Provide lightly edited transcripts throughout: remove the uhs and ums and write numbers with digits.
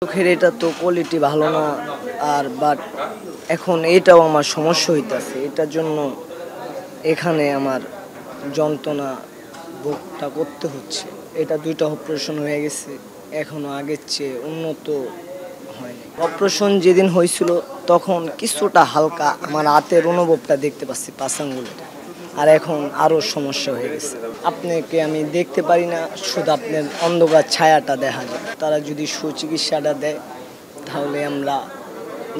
চোখের এটা তো কোয়ালিটি ভালো না। আর বাট এখন এটাও আমার সমস্যা হইতাছে, এটার জন্য এখানে আমার যন্ত্রণা ভোগটা করতে হচ্ছে। এটা 2টা অপারেশন হয়ে গেছে, এখনো আগের চেয়ে উন্নত হয়নি। অপারেশন যেদিন হয়েছিল তখন কিছুটা হালকা আমার হাতের অনুভবটা দেখতে পাচ্ছি, 5 আঙ্গুলের। আর এখন আরও সমস্যা হয়ে গেছে, আপনাকে আমি দেখতে পারি না, শুধু আপনার অন্ধকার ছায়াটা দেখা যায়। তারা যদি সুচিকিৎসাটা দেয় তাহলে আমরা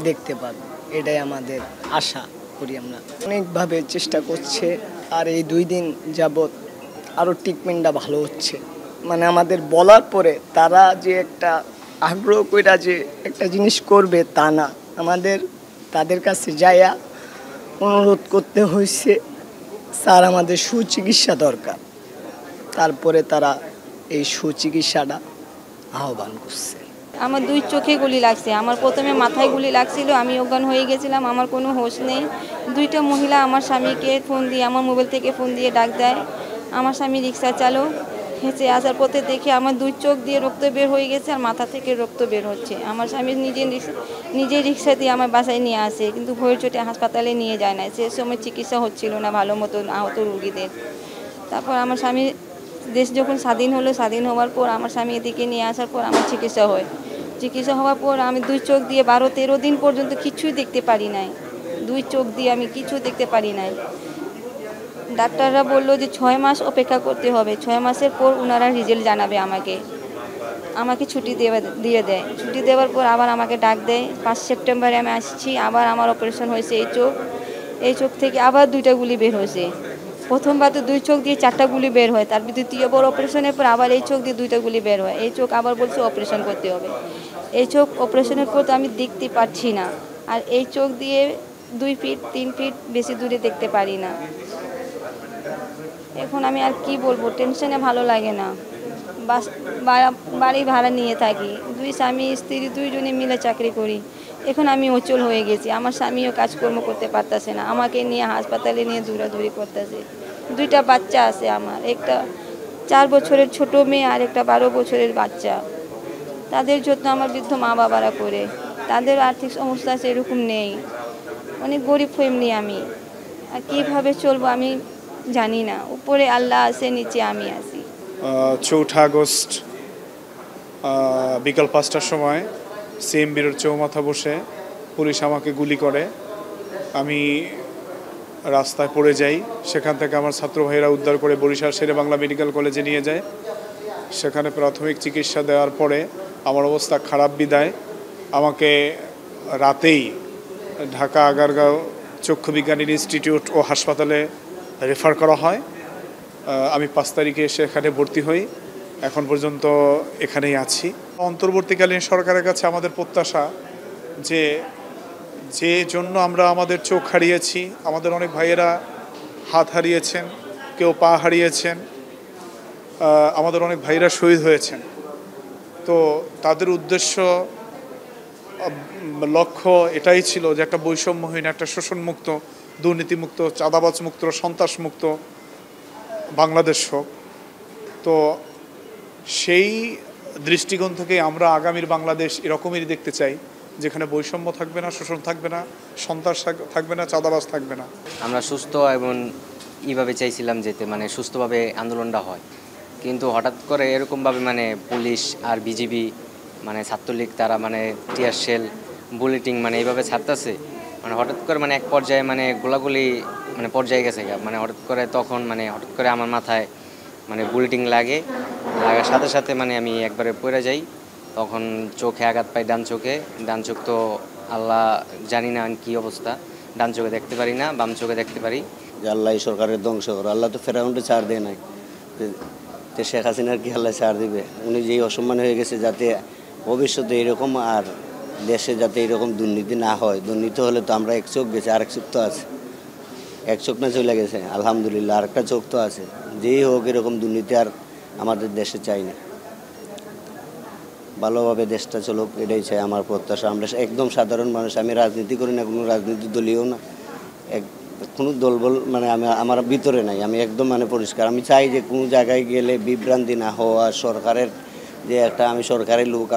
দেখতে পারব, এটাই আমাদের আশা করি। আমরা অনেকভাবে চেষ্টা করছে, আর এই 2 দিন যাবৎ আরও ট্রিটমেন্টটা ভালো হচ্ছে। মানে আমাদের বলার পরে তারা যে একটা আগ্রহ কইরা যে একটা জিনিস করবে তা না, আমাদের তাদের কাছে যাইয়া অনুরোধ করতে হয়েছে, স্যার আমাদের সুচিকিৎসা দরকার। তারপরে তারা এই সুচিকিৎসাটা আহ্বান করছে। আমার 2 চোখে গুলি লাগছে। আমার প্রথমে মাথায় গুলি লাগছিল, আমি অজ্ঞান হয়ে গেছিলাম, আমার কোনো হোশ নেই। 2টা মহিলা আমার স্বামীকে ফোন দিয়ে, আমার মোবাইল থেকে ফোন দিয়ে ডাক দেয়। আমার স্বামী রিক্সা চালক, হেঁচে আসার পথে দেখে আমার 2 চোখ দিয়ে রক্ত বের হয়ে গেছে, আর মাথা থেকে রক্ত বের হচ্ছে। আমার স্বামী নিজে রিক্সা দিয়ে আমার বাসায় নিয়ে আসে, কিন্তু ভয়ের চোটে হাসপাতালে নিয়ে যায় না। সে সময় চিকিৎসা হচ্ছিল না ভালো মতন আহত রোগীদের। তারপর আমার স্বামী দেশ যখন স্বাধীন হলো, স্বাধীন হওয়ার পর আমার স্বামী এদিকে নিয়ে আসার পর আমার চিকিৎসা হয়। চিকিৎসা হওয়ার পর আমি 2 চোখ দিয়ে 12-13 দিন পর্যন্ত কিছুই দেখতে পারি নাই। 2 চোখ দিয়ে আমি কিছু দেখতে পারি নাই। ডাক্তাররা বললো যে 6 মাস অপেক্ষা করতে হবে, 6 মাসের পর ওনারা রেজাল্ট জানাবে আমাকে ছুটি দিয়ে দেয়। ছুটি দেওয়ার পর আবার আমাকে ডাক দেয়। 5 সেপ্টেম্বরে আমি আসছি, আবার আমার অপারেশন হয়েছে এই চোখ থেকে আবার 2টা গুলি বের হয়েছে। প্রথমবার তো 2 চোখ দিয়ে 4টা গুলি বের হয়, তার দ্বিতীয়বার অপারেশনের পর আবার এই চোখ দিয়ে 2টা গুলি বের হয়। এই চোখ আবার বলছে অপারেশন করতে হবে। এই চোখ অপারেশনের পর তো আমি দেখতে পাচ্ছি না, আর এই চোখ দিয়ে 2 ফিট 3 ফিট বেশি দূরে দেখতে পারি না। এখন আমি আর কি বলবো, টেনশনে ভালো লাগে না। বাড়ি ভাড়া নিয়ে থাকি, 2 স্বামী স্ত্রী 2 জনে মিলে চাকরি করি। এখন আমি অচল হয়ে গেছি, আমার স্বামীও কাজকর্ম করতে পারতেছে না, আমাকে নিয়ে হাসপাতালে নিয়ে দৌড়াদৌড়ি করতেছে। 2টা বাচ্চা আছে আমার, একটা 4 বছরের ছোট মেয়ে আর একটা 12 বছরের বাচ্চা। তাদের যত্ন আমার বৃদ্ধ মা বাবারা করে। তাদের আর্থিক সমস্যা সেরকম নেই, অনেক গরিব ফ্যামিলি আমি। আর কীভাবে চলবো আমি জানি না। উপরে আল্লাহ আছে, নিচে আমি আছি। 4 আগস্ট বিকাল 5টার সময় সিএমবির চৌমাথা বসে পুলিশ আমাকে গুলি করে। আমি রাস্তায় পড়ে যাই, সেখান থেকে আমার ছাত্র ভাইয়েরা উদ্ধার করে বরিশাল শেরেবাংলা মেডিকেল কলেজে নিয়ে যায়। সেখানে প্রাথমিক চিকিৎসা দেওয়ার পরে আমার অবস্থা খারাপ বিদায় আমাকে রাতেই ঢাকা আগারগাঁও চক্ষু বিজ্ঞান ইনস্টিটিউট ও হাসপাতালে রেফার করা হয়। আমি 5 তারিখে সেখানে ভর্তি হই, এখন পর্যন্ত এখানেই আছি। অন্তর্বর্তীকালীন সরকারের কাছে আমাদের প্রত্যাশা যে জন্য আমরা আমাদের চোখ হারিয়েছি, আমাদের অনেক ভাইয়েরা হাত হারিয়েছেন, কেউ পা হারিয়েছেন, আমাদের অনেক ভাইয়েরা শহীদ হয়েছেন। তো তাদের উদ্দেশ্য লক্ষ্য এটাই ছিল যে একটা বৈষম্যহীন, একটা শোষণমুক্ত, দুর্নীতিমুক্ত, চাঁদাবাজমুক্ত, সন্ত্রাসমুক্ত বাংলাদেশ হোক। তো সেই দৃষ্টিকোণ থেকে আমরা আগামীর বাংলাদেশ এরকমই দেখতে চাই, যেখানে বৈষম্য থাকবে না, শোষণ থাকবে না, সন্ত্রাস থাকবে না, চাঁদাবাজ থাকবে না। আমরা সুস্থ এবং এইভাবে চাইছিলাম যেতে, মানে সুস্থভাবে আন্দোলনটা হয়। কিন্তু হঠাৎ করে এরকমভাবে মানে পুলিশ আর বিজিবি, মানে ছাত্রলীগ, তারা মানে টিয়ার শেল, বুলেটিং মানে এইভাবে ছাড়তেছে। মানে হঠাৎ করে মানে এক পর্যায়ে মানে গোলাগুলি মানে পর্যায়ে গেছে, মানে হঠাৎ করে তখন মানে হঠাৎ করে আমার মাথায় মানে বুলেটিং লাগার সাথে সাথে মানে আমি একবারে পড়ে যাই। তখন চোখে আঘাত পাই, ডান চোখ তো আল্লাহ জানি না কী অবস্থা, ডান চোখে দেখতে পারি না, বাম চোখে দেখতে পারি। যে আল্লাহ সরকারের ধ্বংস করে, আল্লাহ তো ফেরাউনটা ছাড় দেয় নাই, তো শেখ হাসিনার কি আল্লাহ ছাড় দিবে? উনি যেই অসম্মান হয়ে গেছে, যাতে ভবিষ্যতে এরকম আর দেশে যাতে এরকম দুর্নীতি না হয়। দুর্নীতি হলে তো আমরা 1 চোখ গেছে, আরেক চোখ তো আছে, 1 চোখ না চলে গেছে, আলহামদুলিল্লাহ আরেকটা চোখ তো আছে। যেই হোক, এরকম দুর্নীতি আর আমাদের দেশে চাই না, ভালোভাবে দেশটা চলুক, এটাই চাই আমার প্রত্যাশা। আমরা একদম সাধারণ মানুষ, আমি রাজনীতি করি না, কোনো রাজনীতি দলীয় না, কোনো দলবল মানে আমার ভিতরে নাই, আমি একদম মানে পরিষ্কার। আমি চাই যে কোনো জায়গায় গেলে বিভ্রান্তি না হওয়া, সরকারের যে একটা আমি সরকারি লোক,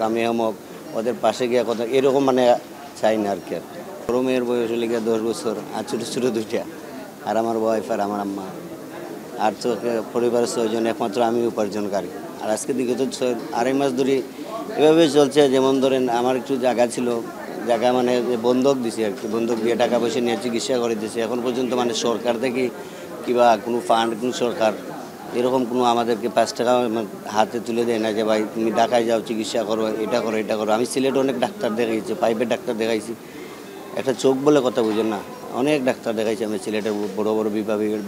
আমি এমক ওদের পাশে গিয়ে কথা এরকম মানে চাই না আর কি। বড় মেয়ের বয়স হলে গিয়ে 10 বছর, আর ছোটো ছোটো 2টা, আর আমার ওয়াইফ আর আমার আম্মা, আর তো পরিবারের 6 জন, একমাত্র আমি উপার্জনকারী। আর আজকে দিকে তো 2.5 মাস ধরে এভাবে চলছে। যেমন ধরেন আমার একটু জায়গা ছিল, জায়গা মানে বন্ধক দিছি আর কি, বন্ধক দিয়ে টাকা পয়সা নিয়ে চিকিৎসা করে দিয়েছি। এখন পর্যন্ত মানে সরকার থেকে কিংবা কোনো ফান্ড, কোনো সরকার এরকম কোনো আমাদেরকে 5 টাকা হাতে তুলে দেয় না যে ভাই তুমি ঢাকায় যাও, চিকিৎসা করো, এটা করো এটা করো। আমি সিলেটে অনেক ডাক্তার দেখাইছি, পাইপের ডাক্তার দেখাইছি, একটা চোখ বলে কথা বুঝেন না, অনেক ডাক্তার দেখাইছি আমি সিলেটের বড় বড়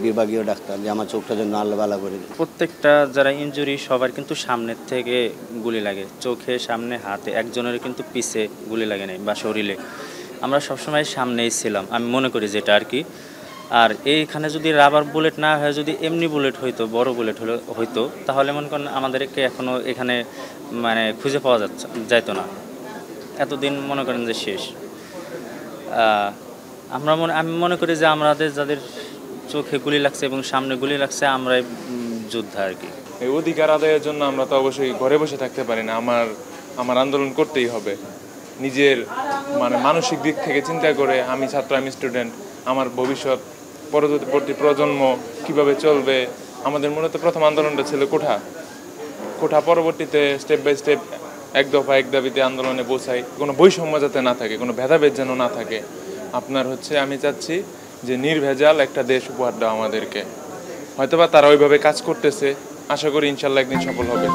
বিভাগীয় ডাক্তার, যে আমার চোখটা যেন আল্লাহ ভালো করে দেয়। প্রত্যেকটা যারা ইনজুরি সবার কিন্তু সামনের থেকে গুলি লাগে, চোখে, সামনে, হাতে, একজনের কিন্তু পিছে গুলি লাগে নাই বা শরীরে। আমরা সবসময় সামনেই ছিলাম, আমি মনে করি যেটা আর কি। আর এইখানে যদি রাবার বুলেট না হয়, যদি এমনি বুলেট হইতো, বড় বুলেট হইতো, তাহলে মনে করেন আমাদেরকে এখনও এখানে মানে খুঁজে পাওয়া যাইতো না, এতদিন মনে করেন যে শেষ। আমি মনে করি যে আমাদের যাদের চোখে গুলি লাগছে এবং সামনে গুলি লাগছে, আমরাই যোদ্ধা আর কি। এই অধিকার আদায়ের জন্য আমরা তো অবশ্যই ঘরে বসে থাকতে পারি না, আমার আন্দোলন করতেই হবে। নিজের মানে মানসিক দিক থেকে চিন্তা করে, আমি ছাত্র, আমি স্টুডেন্ট, আমার ভবিষ্যৎ পরবর্তী প্রজন্ম কিভাবে চলবে। আমাদের মূলত প্রথম আন্দোলনটা ছিল কোঠা, পরবর্তীতে স্টেপ বাই স্টেপ এক দফা এক দাবিতে আন্দোলনে পৌঁছাই। কোনো বৈষম্য যাতে না থাকে, কোনো ভেদাভেদ যেন না থাকে। আমি চাচ্ছি যে নির্ভেজাল একটা দেশ উপহার দাও আমাদেরকে। হয়তোবা তারা ওইভাবে কাজ করতেছে, আশা করি ইনশাল্লাহ একদিন সফল হবে।